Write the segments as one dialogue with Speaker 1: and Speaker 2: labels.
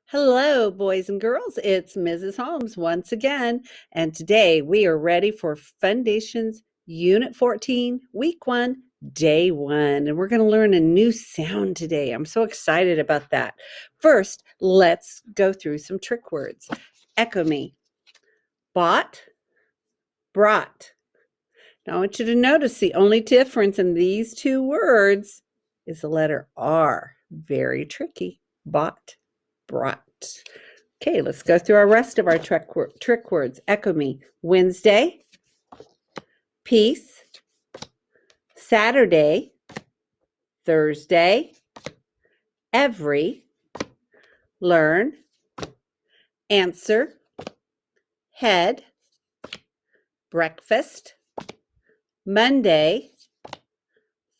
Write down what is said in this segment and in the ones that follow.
Speaker 1: Hello, boys and girls. It's Mrs. Holmes once again, and today we are ready for Fundations Unit 14, Week 1, Day 1, and we're going to learn a new sound today. I'm so excited about that. First, let's go through some trick words. Echo me. Bought, brought. Now, I want you to notice the only difference in these two words is the letter R. Very tricky. Bought, brought. Okay, let's go through our rest of our trick words. Echo me. Wednesday, peace, Saturday, Thursday, every, learn, answer, head, breakfast, Monday,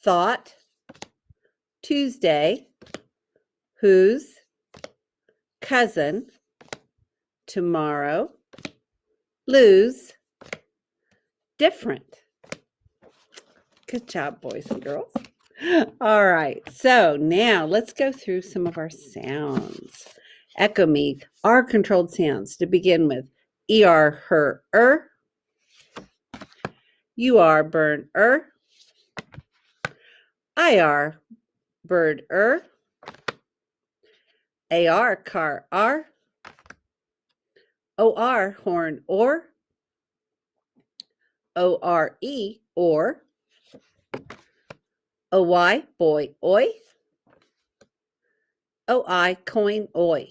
Speaker 1: thought, Tuesday, whose, cousin, tomorrow, lose, different. Good job, boys and girls. All right, so now let's go through some of our sounds. Echo me, R controlled sounds to begin with. ER, her, UR, burn, IR, bird, AR, car, OR, horn, OR, or, OY, boy, oi, OI, coin, oi.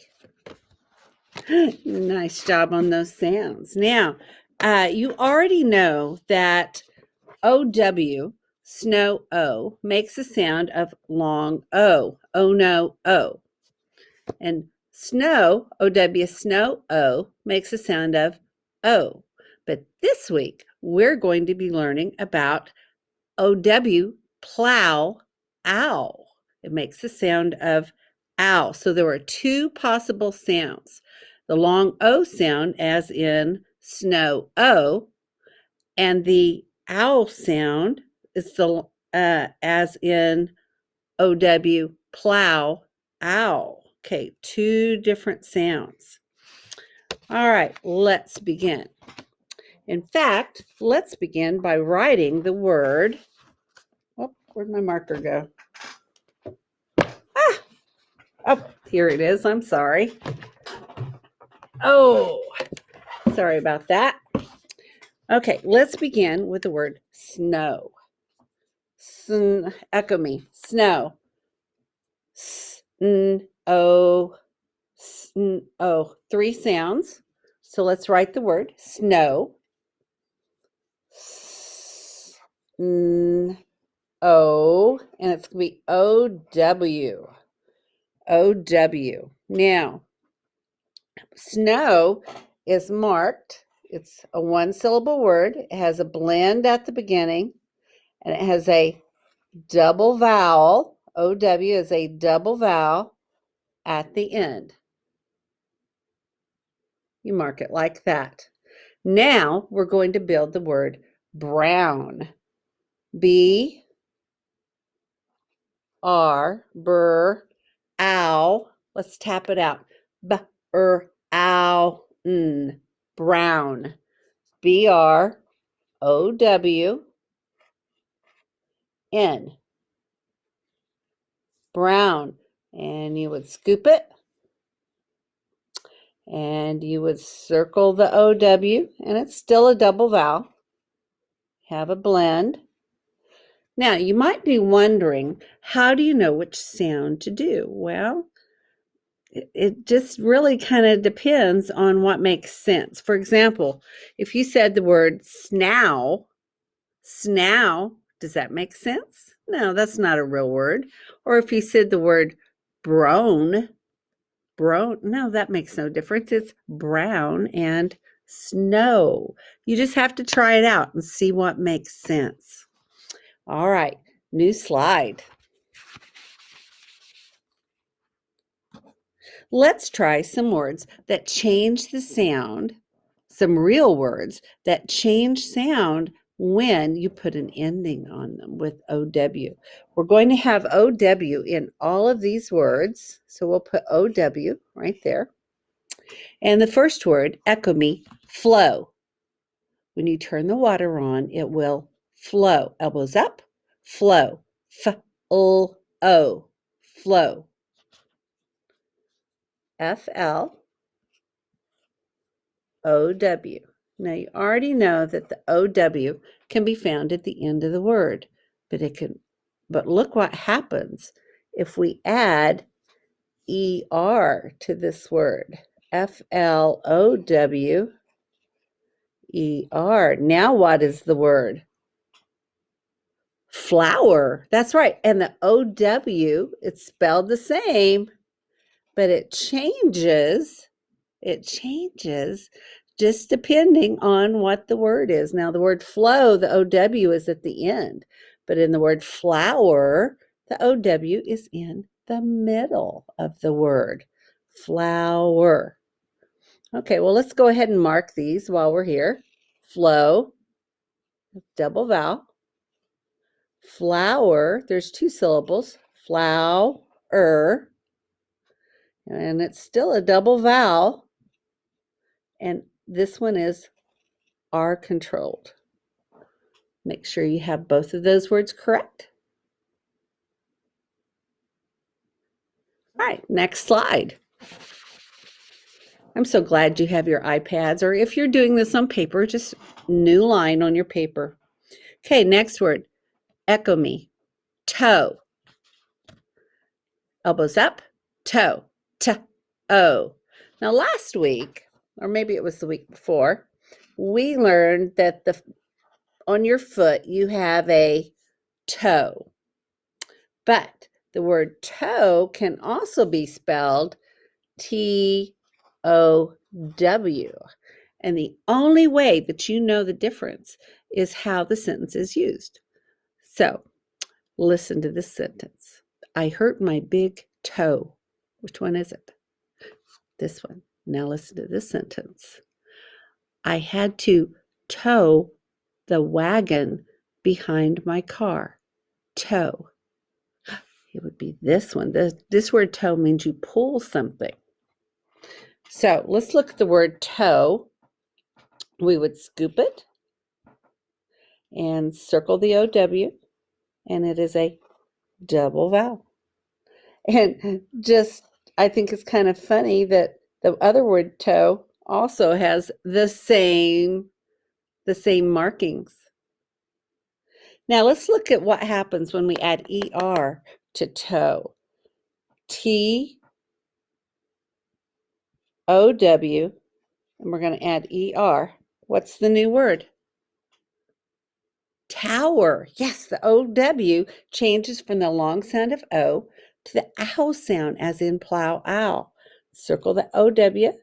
Speaker 1: Nice job on those sounds. Now, you already know that OW, snow, O, makes a sound of long O. Oh no, O. And snow, OW, snow, O, makes a sound of O. But this week, we're going to be learning about OW, plow, ow. It makes the sound of ow. So there are two possible sounds. The long O sound, as in snow, O, and the owl sound is the as in OW, plow, owl. Okay, two different sounds. All right, let's begin. In fact, let's begin by writing the word. Oh, where'd my marker go? Oh, here it is. I'm sorry. Oh, sorry about that. Okay, let's begin with the word snow. Echo me. Snow. S-n-o. S-n-o. Three sounds. So let's write the word snow. S-n-o. And it's going to be O-W. O-W. Now, snow is marked. It's a one-syllable word. It has a blend at the beginning, and it has a double vowel. O-W is a double vowel at the end. You mark it like that. Now we're going to build the word brown. B-R, burr, ow. Let's tap it out. B-r-ow-n, brown. B-R-O-W-N, brown. And you would scoop it, and you would circle the O-W, and it's still a double vowel. Have a blend. Now, you might be wondering, how do you know which sound to do? Well, it just really kind of depends on what makes sense. For example, if you said the word snow, does that make sense? No, that's not a real word. Or if you said the word brown, no, that makes no difference. It's brown and snow. You just have to try it out and see what makes sense. All right, new slide. Let's try some words that change the sound, some real words that change sound when you put an ending on them with OW. We're going to have OW in all of these words. So we'll put OW right there. And the first word, echo me, flow. When you turn the water on, it will flow. Elbows up, flow. F-L-O, flow. F-L-O-W. Now you already know that the OW can be found at the end of the word, but look what happens if we add ER to this word. F-L-O-W-E-R. Now what is the word? Flower. That's right. And the OW, it's spelled the same, but it changes. It changes just depending on what the word is. Now, the word flow, the OW is at the end, but in the word flower, the OW is in the middle of the word. Flower. Okay, well, let's go ahead and mark these while we're here. Flow, double vowel. Flower, there's 2 syllables. Flower. And it's still a double vowel. And this one is R controlled. Make sure you have both of those words correct. All right, next slide. I'm so glad you have your iPads, or if you're doing this on paper, just new line on your paper. Okay, next word, echo me, toe. Elbows up, toe, T-O. Now last week, or maybe it was the week before, we learned that on your foot you have a toe. But the word toe can also be spelled T-O-W. And the only way that you know the difference is how the sentence is used. So listen to this sentence. I hurt my big toe. Which one is it? This one. Now listen to this sentence. I had to tow the wagon behind my car. Tow. It would be this one. This word tow means you pull something. So let's look at the word tow. We would scoop it and circle the OW, and it is a double vowel. And I think it's kind of funny that the other word toe also has the same markings. Now let's look at what happens when we add ER to toe. T-O-W, and we're going to add ER. What's the new word? Tower. Yes, the OW changes from the long sound of O to the ow sound, as in plow, owl. Circle the OW.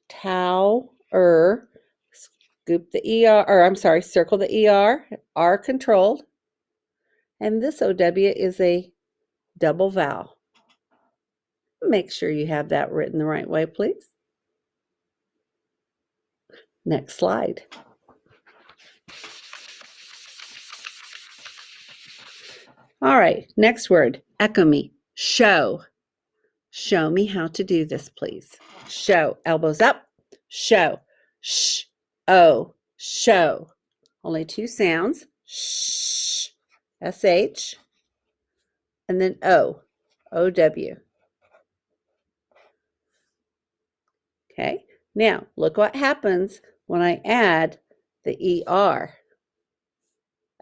Speaker 1: Tower. Scoop the ER, or I'm sorry, circle the ER, R controlled. And this OW is a double vowel. Make sure you have that written the right way, please. Next slide. All right, next word, echo me, show. Show me how to do this, please. Show, elbows up, show, sh-o, show. Only 2 sounds, sh, S-H, and then O, O-W. Okay, now look what happens when I add the ER.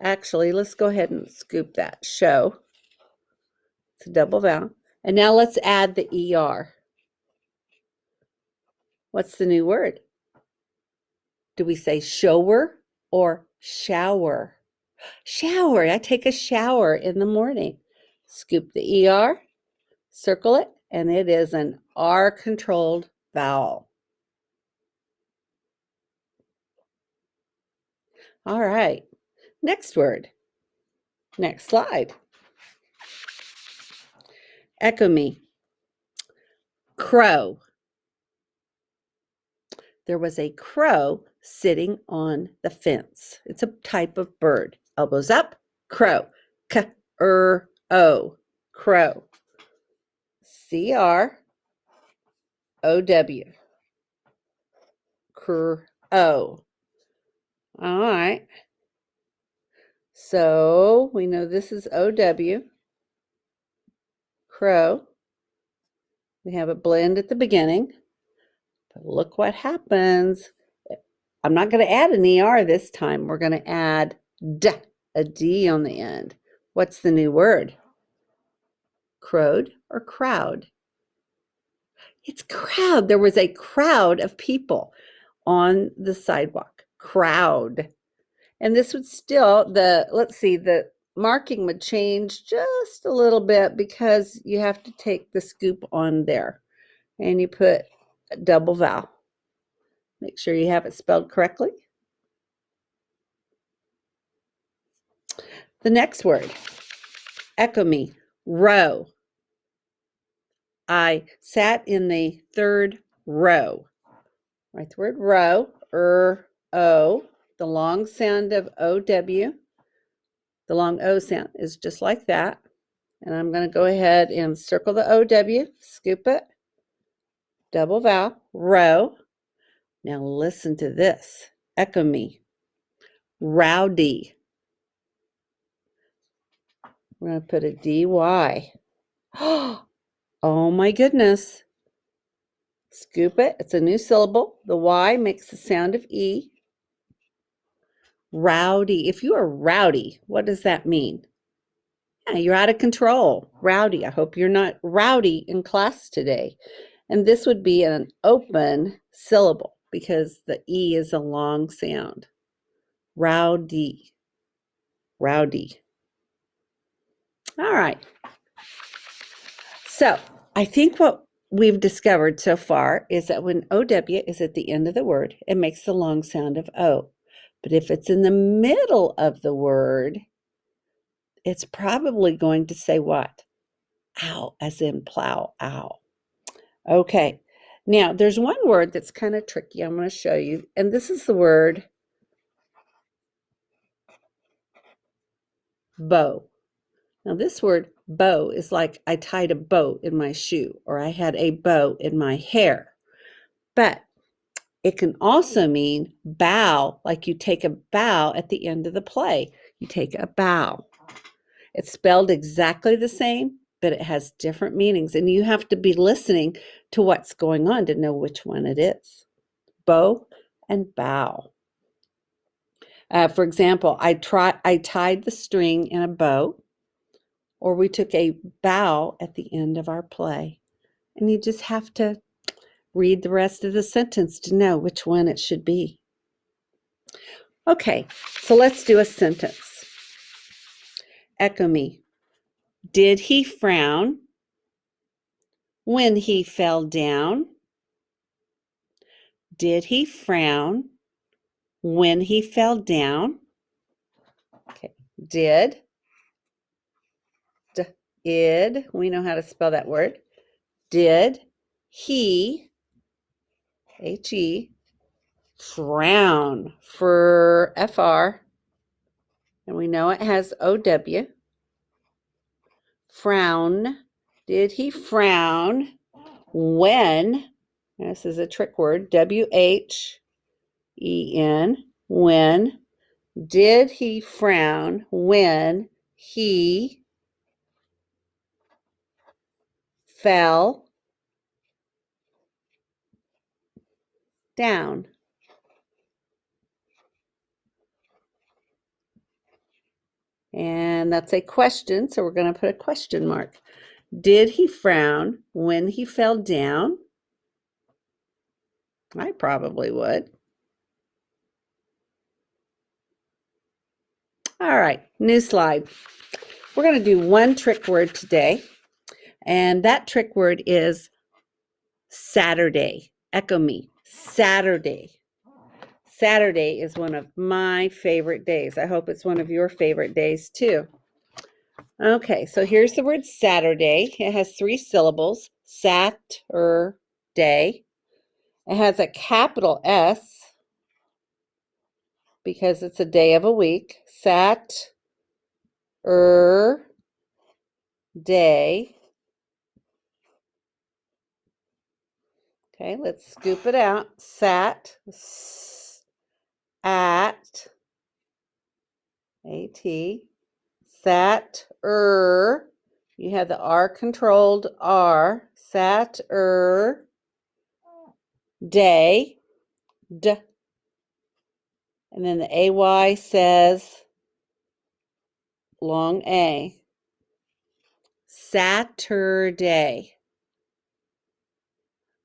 Speaker 1: Actually, let's go ahead and scoop that, show. It's a double vowel. And now let's add the ER. What's the new word? Do we say shower or shower? Shower. I take a shower in the morning. Scoop the ER, circle it, and it is an R-controlled vowel. All right. Next word. Next slide. Echo me. Crow. There was a crow sitting on the fence. It's a type of bird. Elbows up, crow. K-R-O, crow. C-R-O-W, crow. All right. So we know this is O-W, crow. We have a blend at the beginning. But look what happens. I'm not going to add an ER this time. We're going to add D, a D on the end. What's the new word? Crowed or crowd? It's crowd. There was a crowd of people on the sidewalk. Crowd. And this would still, let's see, the marking would change just a little bit because you have to take the scoop on there. And you put a double vowel. Make sure you have it spelled correctly. The next word, echo me, row. I sat in the third row. Write the word row, O. The long sound of O-W. The long O sound is just like that. And I'm going to go ahead and circle the O-W, scoop it, double vowel, row. Now listen to this, echo me, rowdy. We're going to put a D-Y. Oh my goodness. Scoop it. It's a new syllable. The Y makes the sound of E. Rowdy. If you are rowdy, what does that mean? Yeah, you're out of control. Rowdy. I hope you're not rowdy in class today. And this would be an open syllable because the E is a long sound. Rowdy. Rowdy. All right. So I think what we've discovered so far is that when O-W is at the end of the word, it makes the long sound of O. But if it's in the middle of the word, it's probably going to say what? Ow, as in plow, ow. Okay, now there's one word that's kind of tricky I'm going to show you, and this is the word bow. Now this word bow is like I tied a bow in my shoe, or I had a bow in my hair. But it can also mean bow, like you take a bow at the end of the play. You take a bow. It's spelled exactly the same, but it has different meanings, and you have to be listening to what's going on to know which one it is. Bow and bow. For example, I tied the string in a bow, or we took a bow at the end of our play. And you just have to read the rest of the sentence to know which one it should be. Okay, so let's do a sentence. Echo me. Did he frown when he fell down? Did he frown when he fell down? Okay, did. Id. We know how to spell that word. Did he, H-E, frown for F-R, and we know it has O-W. Frown. Did he frown when, this is a trick word, W-H-E-N, when. Did he frown when he fell down? And that's a question, so we're going to put a question mark. Did he frown when he fell down? I probably would. All right, new slide. We're going to do one trick word today, and that trick word is Saturday. Echo me, Saturday. Saturday is one of my favorite days. I hope it's one of your favorite days too. Okay, so here's the word Saturday. It has 3 syllables, Sat-er-day. It has a capital S, because it's a day of a week. Saturday. Okay, let's scoop it out. Sat, at, A-T, sat, you have the R controlled R, day, d, and then the AY says long A, Saturday.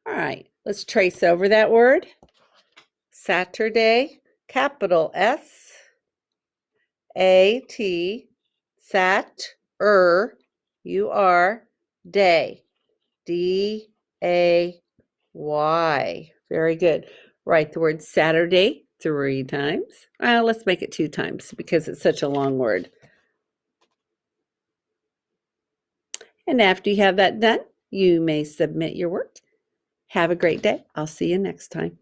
Speaker 1: All right, let's trace over that word. Saturday, capital S-A-T, U-R, day, D-A-Y. Very good. Write the word Saturday 3 times. Well, let's make it 2 times because it's such a long word. And after you have that done, you may submit your work. Have a great day. I'll see you next time.